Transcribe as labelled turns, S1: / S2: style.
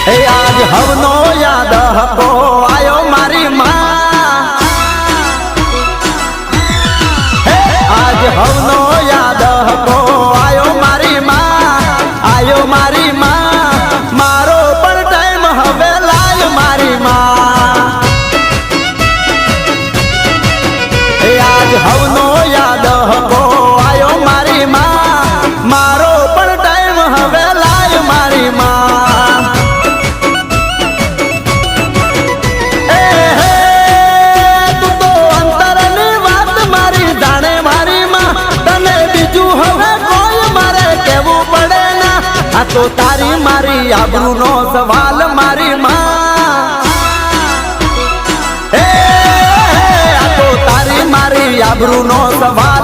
S1: आज हवनो याद हको आयो मारी माँ आज हवनो याद हको आयो मारी माँ मारो पर टाइम हवे लाय मारी माँ आज हवनो याद हको आयो मारी माँ मारो पर टाइम हवे लाय मारी माँ तो तारी मारी आबरू नो सवाल मारी माँ तो तारी मारी आबरू नो सवाल